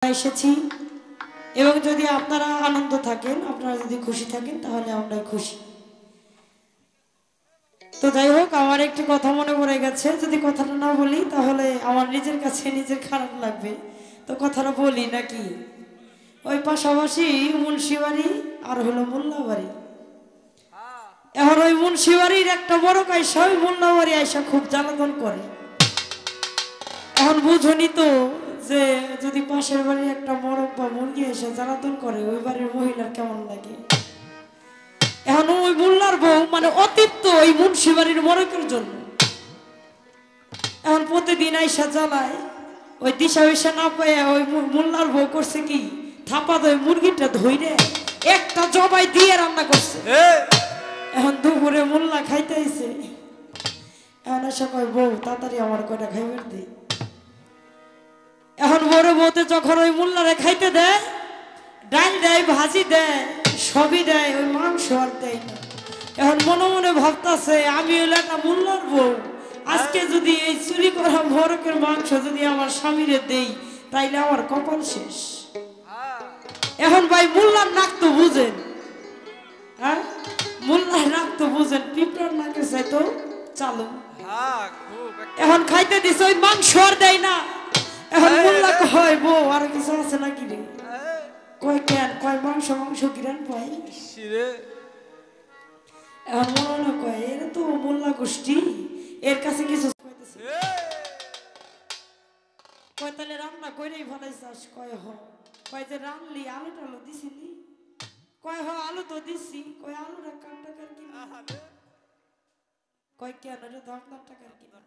এসেছি এবং যদি আপনারা আনন্দ থাকেন, আপনারা যদি খুশি থাকেন তাহলে আমরা খুশি। তো যাই হোক, আমার একটি কথা মনে পড়ে গেছে, যদি কথাটা না বলি তাহলে আমার নিজের কাছে নিজের খারাপ লাগবে, তো কথাটা বলি নাকি। ওই পাশাপাশি মুন্সিবাড়ি আর হলো মোল্লাবাড়ি। এখন ওই মুন্সিবাড়ির একটা বড় কাইসা ওই মোল্লাবাড়ি আইসা খুব জ্বালাতন করে। এখন বুঝনি তো যে যদি পাশের বাড়ির একটা মরক বা মুরগি এসে জ্বালাতন করে ওই বাড়ির মহিলার কেমন লাগে। এখন ওই মোল্লার বউ মানে অতিরিক্ত ওই মুন্সিবাড়ির মরকের জন্য এখন প্রতিদিন আইসা জ্বালায়। ওই দিশা হইসা না পায় ওই মোল্লার বউ করছে কি, থাপা দই মুরগিটা ধইরে একটা জবাই দিয়ে রান্না করছে। এখন দুপুরে মোল্লা খাইতে আইছে, এখন এসে কয় বউ তাড়াতাড়ি আমার কয়টা খাইবার দিই। এখন বড় বউতে যখন ওই মোল্লারে খাইতে দেয়, ডাল দেয়, ভাজি দেয়, সবই দেয়, ওই মাংস আর দেয় না। এখন মনে মনে ভাবতাছে আমি হইলে একটা মোল্লার বউ, আজকে যদি এই চুরি করা মোরকের মাংস যদি আমার স্বামীরে দেই তাইলে আমার কপাল শেষ। এখন ভাই মোল্লার নাক তো বুঝেন, হ্যাঁ মোল্লার নাক তো বুঝেন, পিঁপড়ার নাকের চাইতো চালু। এখন খাইতে দিছে ওই মাংস আর দেয় না। এখন মোল্লা কয় বউ আর কিছু আছে নাকি রে? কয় কেন? কয় মাংস মাংস কিরান পাই। এখন মনে মনে কয় এর তো মোল্লা গোষ্ঠী, এর কাছে কিছু কয় তাহলে রান্না কইরেই ফেলাইছাস? কয় হ। কয় যে রানলি আলু টালু দিছিলি? কয় হ আলু তো দিছি। কয় আলুটা কার টাকার কিনা? কয় কেন? এটা তো আপনার টাকার কিনা।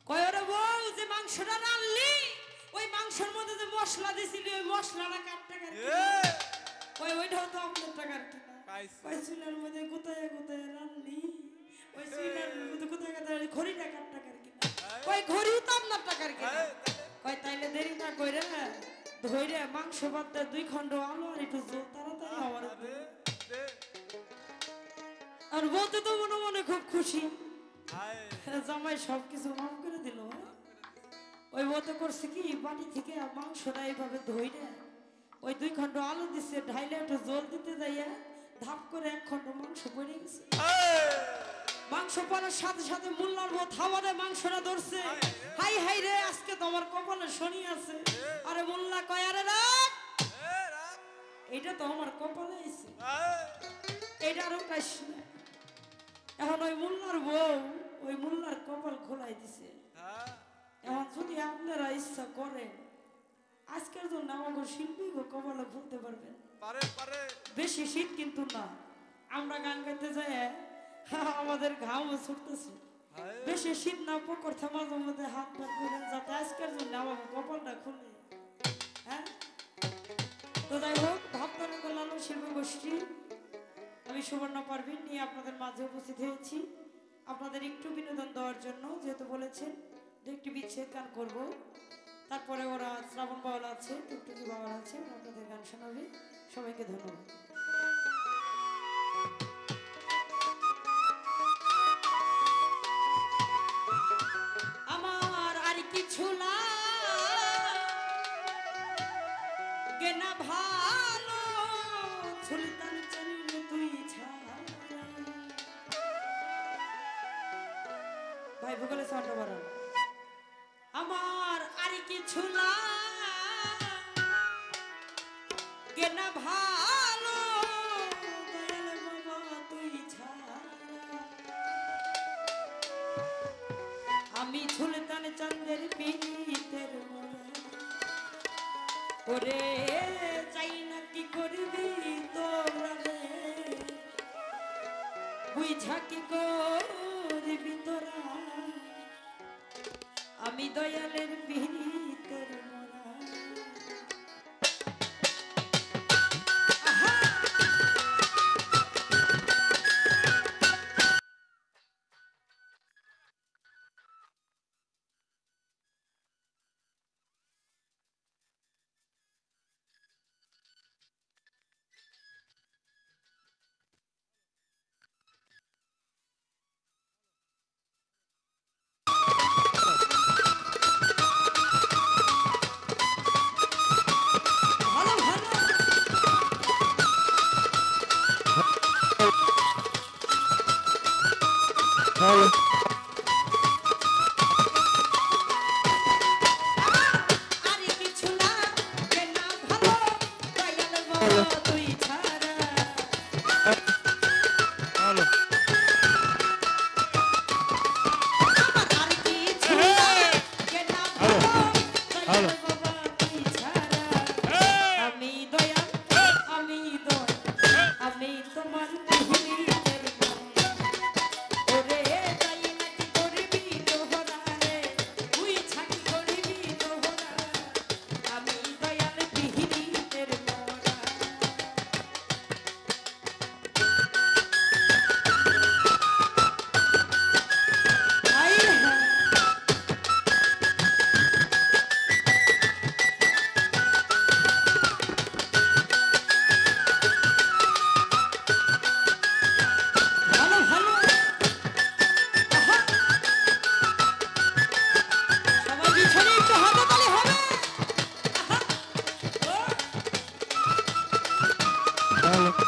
কয় ওরে বউ যে মাংসটা রানলি ওই মাংসের মধ্যে যে মশলা দিছিলি ওই মশলাটা কার টাকার কিনা? কয় ওইটাও তো আপনার টাকার কিনা। কয় চুলার মধ্যে গোতায় গোতায় রানলি ওই চুলার মধ্যে গোতায় গোতায় ঘড়িটা কার টাকার কিনা? কয় ঘড়িও তো আপনার টাকার কিনা। কয় তাইলে দেরি না কইরে ধইরে মাংস বাদ দে 2 খণ্ড আলু আর একটু জল তাড়াতাড়ি আমার আর বলতে তো মনে মনে খুব খুশি, জামাই সবকিছু মাফ করে দিল। ওই বলতে করছে কি বাড়ি থেকে মাংসটা এইভাবে ধইরে ওই 2 খণ্ড আলু দিচ্ছে, ঢাইলে একটু জল দিতে যাইয়া ধাপ করে 1 খণ্ড মাংস পড়ে গেছে। মাংস পড়ার সাথে সাথে মোল্লার বউ থাবারে মাংসটা ধরছে। হাই হাই রে আজকে তো আমার কপালে শনি আছে। আরে মোল্লা কয় আরে রাখ, এটা তো আমার কপালে আছে, এটা আরো কাশ না। এখন ওই মোল্লার বউ ওই মোল্লার কপাল খোলাই দিছে। এখন যদি আপনারা ইচ্ছা করেন আজকের জন্য আমাকে শিল্পী কপালে খুলতে পারবেন। বেশি শীত কিন্তু না, আমরা গান গাইতে যাই আমাদের ঘাম ছুটতেছে। বেশি শীত না, পকর মাঝে মধ্যে হাত পাত করে যাতে আজকের জন্য আমাকে কপালটা খুলে। হ্যাঁ তো যাই হোক, ভাবতারঙ্গ লালন শিল্পী গোষ্ঠী আমি সুবর্ণা পারভিন নিয়ে আপনাদের মাঝে উপস্থিত হয়েছি আপনাদের একটু বিনোদন দেওয়ার জন্য। যেহেতু বলেছেন যে একটি বিচ্ছেদ গান করবো, তারপরে ওরা শ্রাবণ বাউল আছে, টুকটুকি বাউল আছে, আপনাদের গান শোনাবে। সবাইকে ধন্যবাদ। আমার আর কিছু লাগে না ভালো, সুলতান চন্দ্র তুই ছাড়া। ভাই ভোকালে সাউন্ড বাড়ান। আমার আর কিছু লাগে না ভালো, দয়াল বাবা তুই ছাড়া। আমি সুলতান চন্দ্রের পীড়িতের ওরে চাই না কি করবি তোরা রে, বুঝা কি করবি তোরা, আমি দয়ালের পীড়িতের মোরা।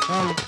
চল